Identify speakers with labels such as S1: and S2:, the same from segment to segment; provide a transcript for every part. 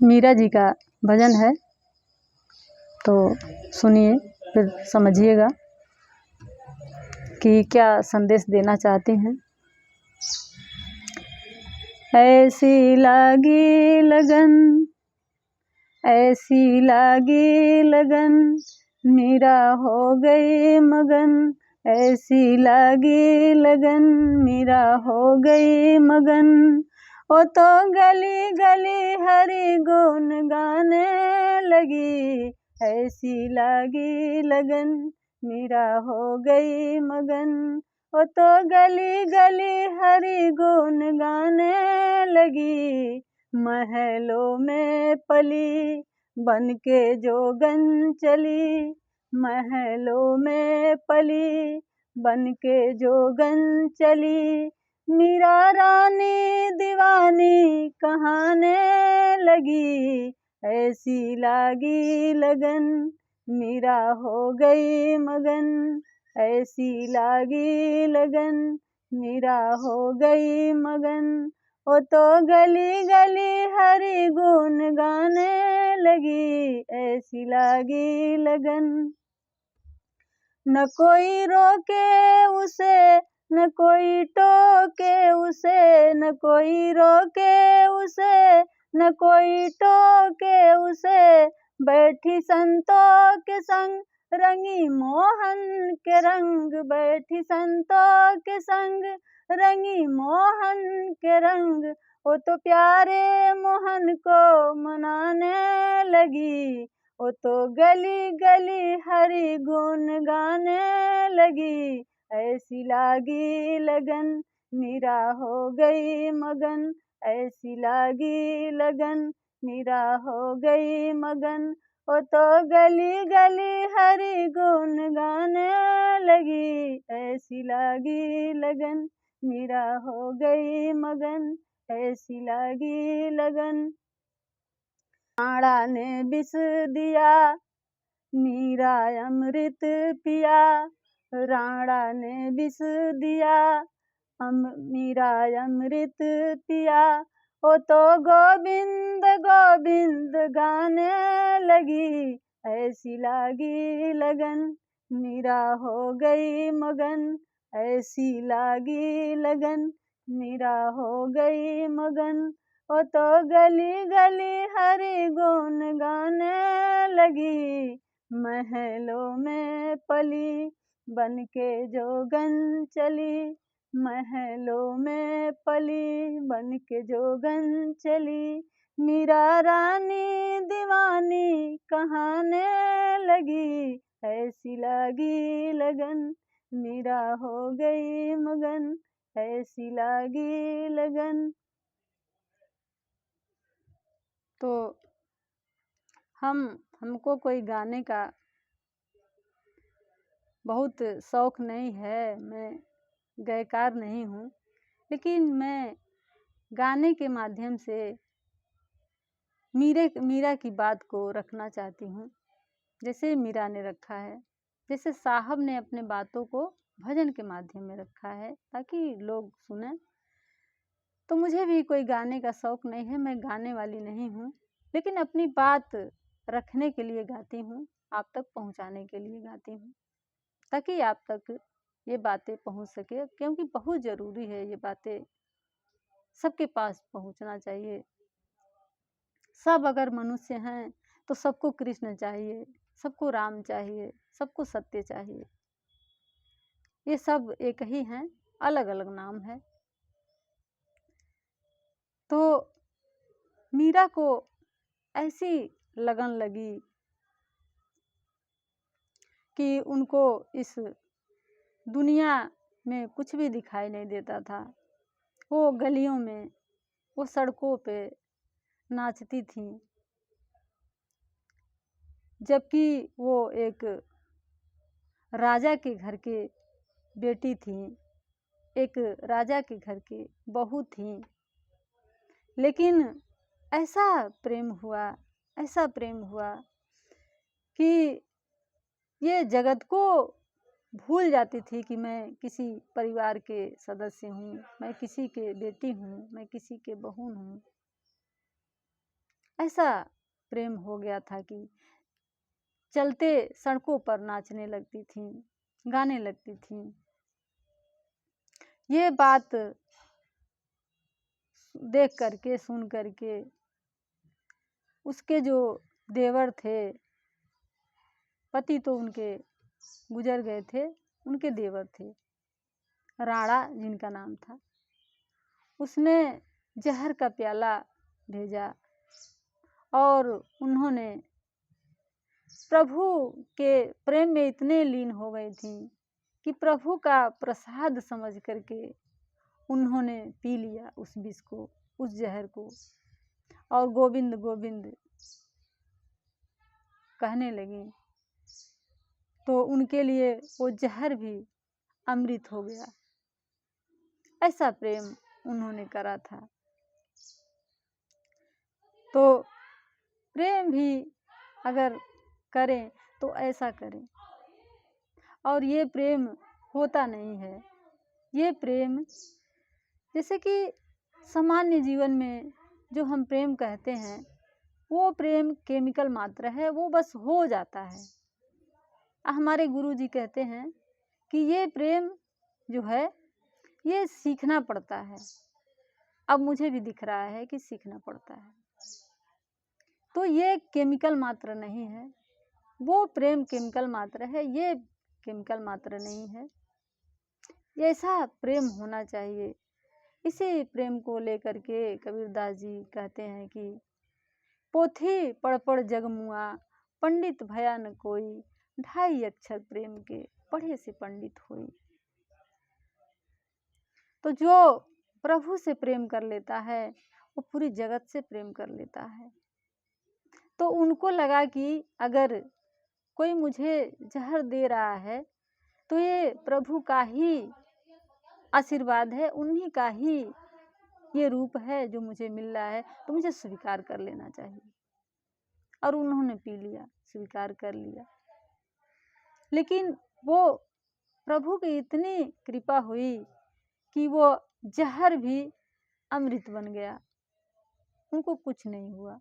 S1: मीरा जी का भजन है, तो सुनिए फिर समझिएगा कि क्या संदेश देना चाहती हैं। ऐसी लागी लगन, ऐसी लागी लगन, मीरा हो गई मगन। ऐसी लागी लगन, मीरा हो गई मगन। ओ तो गली गली हरि गुण गाने लगी। ऐसी लागी लगन, मीरा हो गई मगन। ओ तो गली गली हरि गुण गाने लगी। महलों में पली बन के जोगन चली। महलों में पली बन के जोगन चली। मीरा रानी दीवानी कहाने लगी। ऐसी लागी लगन, मीरा हो गई मगन। ऐसी लागी लगन, मीरा हो गई मगन। ओ तो गली गली हरि गुण गाने लगी। ऐसी लागी लगन, न कोई रोके उसे, न कोई टोके उसे। न कोई रोके उसे, न कोई टोके उसे। बैठी संतों के संग रंगी मोहन के रंग। बैठी संतों के संग रंगी मोहन के रंग। वो तो प्यारे मोहन को मनाने लगी। वो तो गली गली हरि गुण गाने लगी। ऐसी लागी लगन, मीरा हो गई मगन। ऐसी लागी लगन, मीरा हो गई मगन। वो तो गली गली हरि गुण गाने लगी। ऐसी लागी लगन, मीरा हो गई मगन। ऐसी लागी लगन। राणा ने विष दिया, मीरा अमृत पिया। राणा ने विष दिया, मीरा अमृत पिया। ओ तो गोविंद गोविंद गाने लगी। ऐसी लागी लगन, मीरा हो गई मगन। ऐसी लागी लगन, मीरा हो गई मगन। ओ तो गली गली हरि गुण गाने लगी। महलों में पली बन के जोगन चली। महलों में पली बन के जोगन चली। मीरा रानी दीवानी कहाने लगी। ऐसी लागी लगन, मीरा हो गई मगन। ऐसी लागी लगन। तो हमको कोई गाने का बहुत शौक़ नहीं है, मैं गायकार नहीं हूँ, लेकिन मैं गाने के माध्यम से मीरा की बात को रखना चाहती हूँ, जैसे मीरा ने रखा है, जैसे साहब ने अपने बातों को भजन के माध्यम में रखा है ताकि लोग सुनें। तो मुझे भी कोई गाने का शौक़ नहीं है, मैं गाने वाली नहीं हूँ, लेकिन अपनी बात रखने के लिए गाती हूँ, आप तक पहुँचाने के लिए गाती हूँ, ताकि आप तक ये बातें पहुँच सके, क्योंकि बहुत ज़रूरी है ये बातें सबके पास पहुँचना चाहिए। सब अगर मनुष्य हैं तो सबको कृष्ण चाहिए, सबको राम चाहिए, सबको सत्य चाहिए। ये सब एक ही हैं, अलग अलग नाम है। तो मीरा को ऐसी लगन लगी कि उनको इस दुनिया में कुछ भी दिखाई नहीं देता था। वो गलियों में, वो सड़कों पे नाचती थी, जबकि वो एक राजा के घर के बेटी थी, एक राजा के घर की बहू थी। लेकिन ऐसा प्रेम हुआ कि ये जगत को भूल जाती थी कि मैं किसी परिवार के सदस्य हूँ, मैं किसी के बेटी हूँ, मैं किसी के बहू हूँ। ऐसा प्रेम हो गया था कि चलते सड़कों पर नाचने लगती थीं, गाने लगती थीं। ये बात देख करके, सुन करके उसके जो देवर थे, पति तो उनके गुजर गए थे, उनके देवर थे, राणा जिनका नाम था, उसने जहर का प्याला भेजा और उन्होंने प्रभु के प्रेम में इतने लीन हो गई थी कि प्रभु का प्रसाद समझ करके उन्होंने पी लिया उस विष को, उस जहर को, और गोविंद गोविंद कहने लगी। तो उनके लिए वो जहर भी अमृत हो गया। ऐसा प्रेम उन्होंने करा था। तो प्रेम भी अगर करें तो ऐसा करें, और ये प्रेम होता नहीं है। ये प्रेम जैसे कि सामान्य जीवन में जो हम प्रेम कहते हैं, वो प्रेम केमिकल मात्र है, वो बस हो जाता है। हमारे गुरुजी कहते हैं कि ये प्रेम जो है ये सीखना पड़ता है। अब मुझे भी दिख रहा है कि सीखना पड़ता है। तो ये केमिकल मात्र नहीं है, वो प्रेम केमिकल मात्र है, ये केमिकल मात्र नहीं है। ऐसा प्रेम होना चाहिए। इसी प्रेम को लेकर के कबीरदास जी कहते हैं कि पोथी पढ़ पढ़ जग मुआ, पंडित भया न कोई, 2.5 अक्षर प्रेम के पढ़े से पंडित होई। तो जो प्रभु से प्रेम कर लेता है वो पूरी जगत से प्रेम कर लेता है। तो उनको लगा कि अगर कोई मुझे जहर दे रहा है तो ये प्रभु का ही आशीर्वाद है, उन्हीं का ही ये रूप है जो मुझे मिल रहा है, तो मुझे स्वीकार कर लेना चाहिए। और उन्होंने पी लिया, स्वीकार कर लिया। लेकिन वो प्रभु की इतनी कृपा हुई कि वो जहर भी अमृत बन गया, उनको कुछ नहीं हुआ,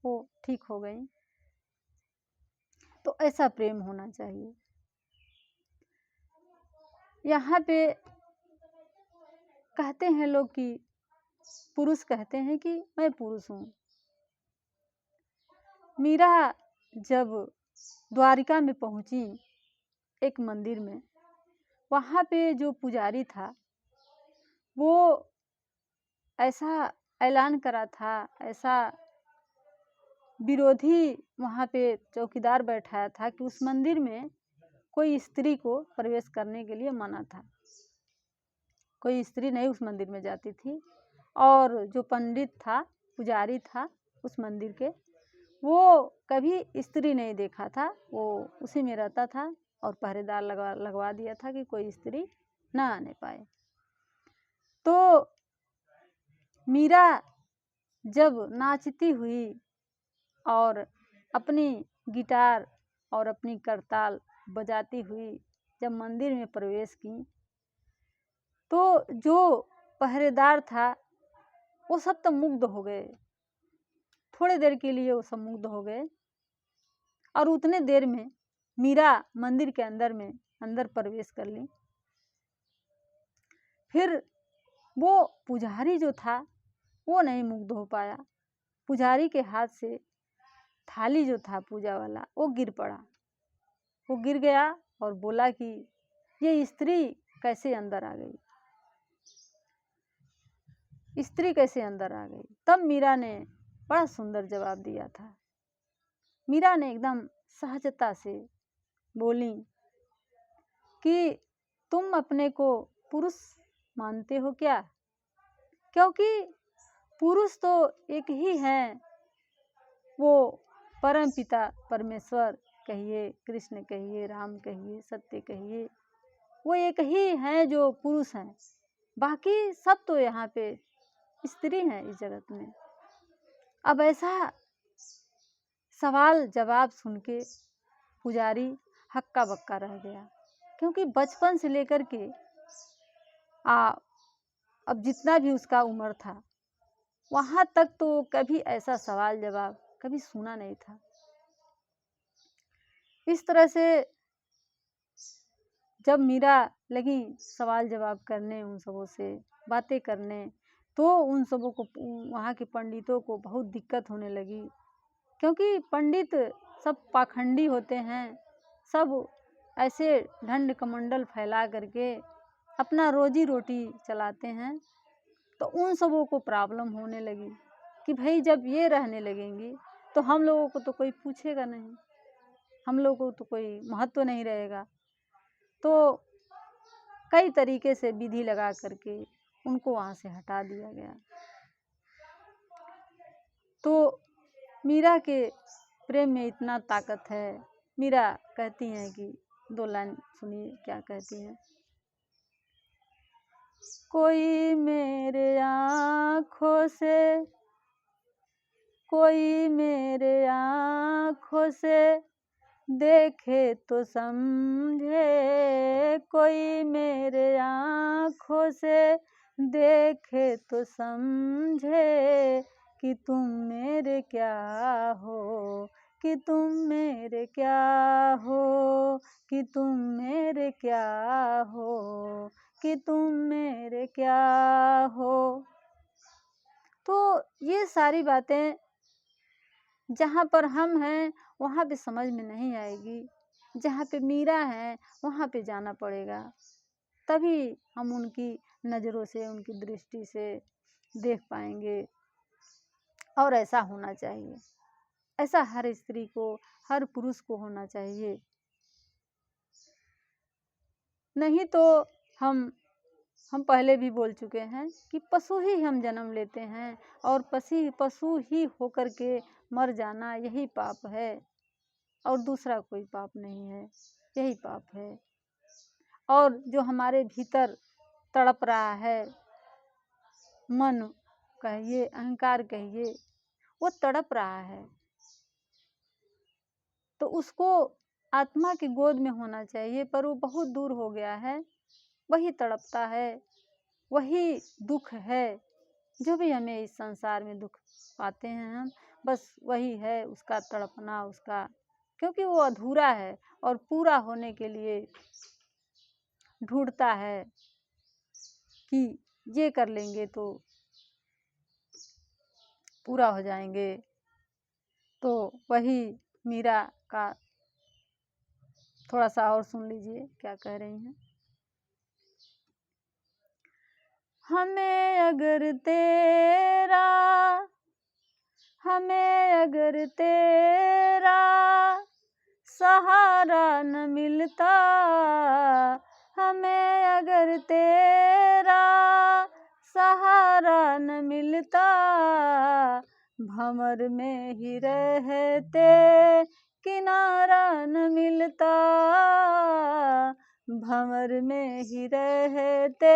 S1: वो ठीक हो गई। तो ऐसा प्रेम होना चाहिए। यहाँ पे कहते हैं लोग कि पुरुष कहते हैं कि मैं पुरुष हूँ। मीरा जब द्वारिका में पहुंची एक मंदिर में, वहाँ पे जो पुजारी था वो ऐसा ऐलान करा था, ऐसा विरोधी वहाँ पे चौकीदार बैठाया था कि उस मंदिर में कोई स्त्री को प्रवेश करने के लिए मना था। कोई स्त्री नहीं उस मंदिर में जाती थी। और जो पंडित था, पुजारी था उस मंदिर के, वो कभी स्त्री नहीं देखा था, वो उसी में रहता था और पहरेदार लगवा दिया था कि कोई स्त्री ना आने पाए। तो मीरा जब नाचती हुई और अपनी गिटार और अपनी करताल बजाती हुई जब मंदिर में प्रवेश की, तो जो पहरेदार था वो सब तो मुग्ध हो गए। थोड़ी देर के लिए वो सब मुग्ध हो गए और उतने देर में मीरा मंदिर के अंदर प्रवेश कर ली। फिर वो पुजारी जो था वो नहीं मुग्ध हो पाया। पुजारी के हाथ से थाली जो था पूजा वाला वो गिर पड़ा। वो गिर गया और बोला कि ये स्त्री कैसे अंदर आ गई, स्त्री कैसे अंदर आ गई। तब मीरा ने बड़ा सुंदर जवाब दिया था। मीरा ने एकदम सहजता से बोली कि तुम अपने को पुरुष मानते हो क्या? क्योंकि पुरुष तो एक ही हैं, वो परम पिता परमेश्वर कहिए, कृष्ण कहिए, राम कहिए, सत्य कहिए, वो एक ही हैं जो पुरुष हैं। बाकी सब तो यहाँ पे स्त्री हैं इस जगत में। अब ऐसा सवाल जवाब सुन के पुजारी हक्का बक्का रह गया, क्योंकि बचपन से लेकर के अब जितना भी उसका उम्र था वहाँ तक तो कभी ऐसा सवाल जवाब कभी सुना नहीं था। इस तरह से जब मीरा लगी सवाल जवाब करने, उन सबों से बातें करने, तो उन सबों को, वहाँ के पंडितों को बहुत दिक्कत होने लगी, क्योंकि पंडित सब पाखंडी होते हैं, सब ऐसे ढंड कमंडल फैला करके अपना रोजी रोटी चलाते हैं। तो उन सबों को प्रॉब्लम होने लगी कि भाई जब ये रहने लगेंगी तो हम लोगों को तो कोई पूछेगा नहीं, हम लोगों को तो कोई महत्व नहीं रहेगा। तो कई तरीके से विधि लगा करके उनको वहाँ से हटा दिया गया। तो मीरा के प्रेम में इतना ताकत है। मीरा कहती हैं कि 2 लाइन सुनिए क्या कहती हैं। कोई मेरे आँखों से, कोई मेरे आँखों से देखे तो समझे, कोई मेरे आँखों से देखे तो समझे कि तुम मेरे क्या हो, कि तुम मेरे क्या हो, कि तुम मेरे क्या हो, कि तुम मेरे क्या हो। तो ये सारी बातें जहाँ पर हम हैं वहाँ पे समझ में नहीं आएगी, जहाँ पे मीरा है वहाँ पे जाना पड़ेगा, तभी हम उनकी नज़रों से, उनकी दृष्टि से देख पाएंगे। और ऐसा होना चाहिए, ऐसा हर स्त्री को, हर पुरुष को होना चाहिए। नहीं तो हम पहले भी बोल चुके हैं कि पशु ही हम जन्म लेते हैं और पशु ही होकर के मर जाना यही पाप है, और दूसरा कोई पाप नहीं है, यही पाप है। और जो हमारे भीतर तड़प रहा है, मन कहिए, अहंकार कहिए, वो तड़प रहा है, तो उसको आत्मा की गोद में होना चाहिए, पर वो बहुत दूर हो गया है। वही तड़पता है, वही दुख है, जो भी हमें इस संसार में दुख पाते हैं हम, बस वही है उसका तड़पना, उसका, क्योंकि वो अधूरा है और पूरा होने के लिए ढूंढता है कि ये कर लेंगे तो पूरा हो जाएंगे। तो वही मीरा का थोड़ा सा और सुन लीजिए क्या कह रही हैं। हमें अगर तेरा, हमें अगर तेरा सहारा न मिलता, हमें अगर तेरा सहारा न मिलता, भंवर में ही रहते किनारा न मिलता, भंवर में ही रहते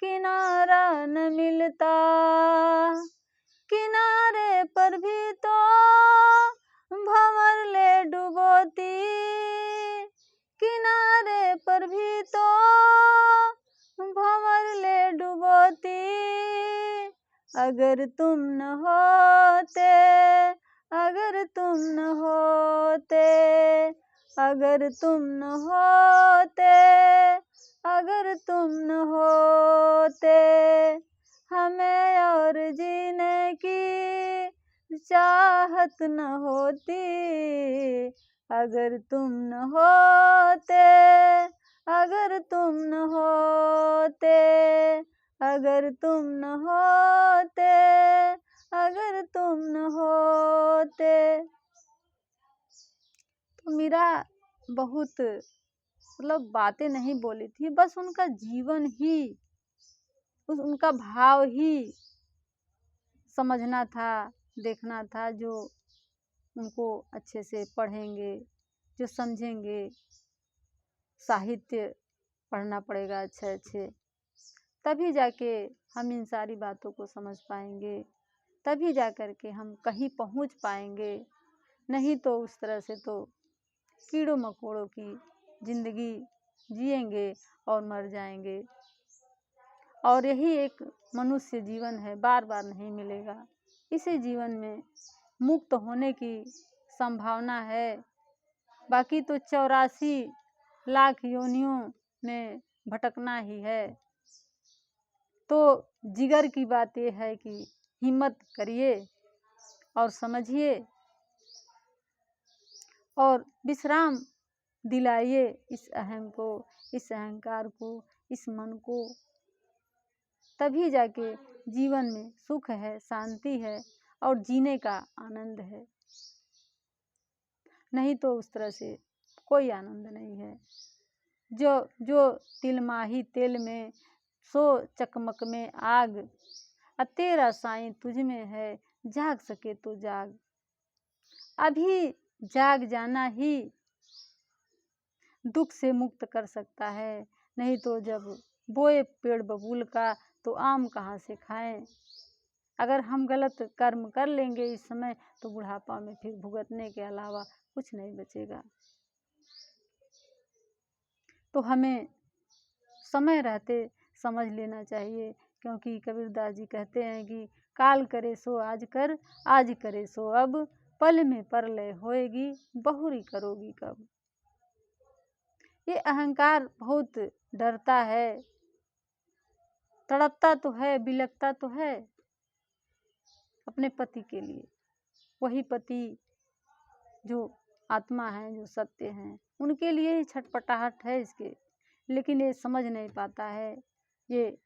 S1: किनारा न मिलता, किनारे पर भी तो भंवर ले डुबोती, किनारे पर भी तो भंवर ले डुबोती, अगर तुम न होते, अगर तुम न होते, अगर तुम न होते, अगर तुम न होते, हमें और जीने की चाहत न होती, अगर तुम न होते, अगर तुम न होते, अगर तुम न होते, अगर तुम न होते। तो मीरा बहुत मतलब बातें नहीं बोली थी, बस उनका जीवन ही, उनका भाव ही समझना था, देखना था, जो उनको अच्छे से पढ़ेंगे, जो समझेंगे। साहित्य पढ़ना पड़ेगा अच्छे अच्छे, तभी जाके हम इन सारी बातों को समझ पाएंगे, तभी जा कर के हम कहीं पहुंच पाएंगे। नहीं तो उस तरह से तो कीड़ों मकोड़ों की ज़िंदगी जिएंगे और मर जाएंगे। और यही एक मनुष्य जीवन है, बार बार नहीं मिलेगा। इसी जीवन में मुक्त होने की संभावना है, बाकी तो 84 लाख योनियों में भटकना ही है। तो जिगर की बात यह है कि हिम्मत करिए और समझिए और विश्राम दिलाइए इस अहम को, इस अहंकार को, इस मन को। तभी जाके जीवन में सुख है, शांति है और जीने का आनंद है। नहीं तो उस तरह से कोई आनंद नहीं है। जो तिलमाही तेल में, सो चकमक में आग, तेरा साईं तुझ में है, जाग सके तो जाग। अभी जाग जाना ही दुख से मुक्त कर सकता है, नहीं तो जब बोए पेड़ बबूल का तो आम कहाँ से खाएं। अगर हम गलत कर्म कर लेंगे इस समय तो बुढ़ापा में फिर भुगतने के अलावा कुछ नहीं बचेगा। तो हमें समय रहते समझ लेना चाहिए, क्योंकि कबीरदास जी कहते हैं कि काल करे सो आज कर, आज करे सो अब, पल में परलय होएगी, बहुरी करोगी कब। ये अहंकार बहुत डरता है, तड़पता तो है, बिलखता तो है अपने पति के लिए। वही पति जो आत्मा है, जो सत्य हैं, उनके लिए ही छटपटाहट है इसके, लेकिन ये समझ नहीं पाता है, ये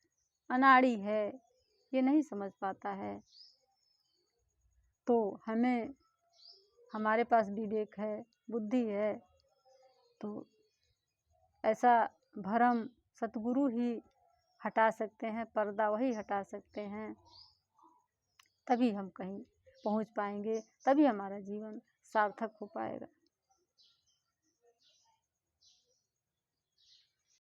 S1: अनाड़ी है, ये नहीं समझ पाता है। तो हमें, हमारे पास विवेक है, बुद्धि है, तो ऐसा भ्रम सतगुरु ही हटा सकते हैं, पर्दा वही हटा सकते हैं। तभी हम कहीं पहुंच पाएंगे, तभी हमारा जीवन सार्थक हो पाएगा।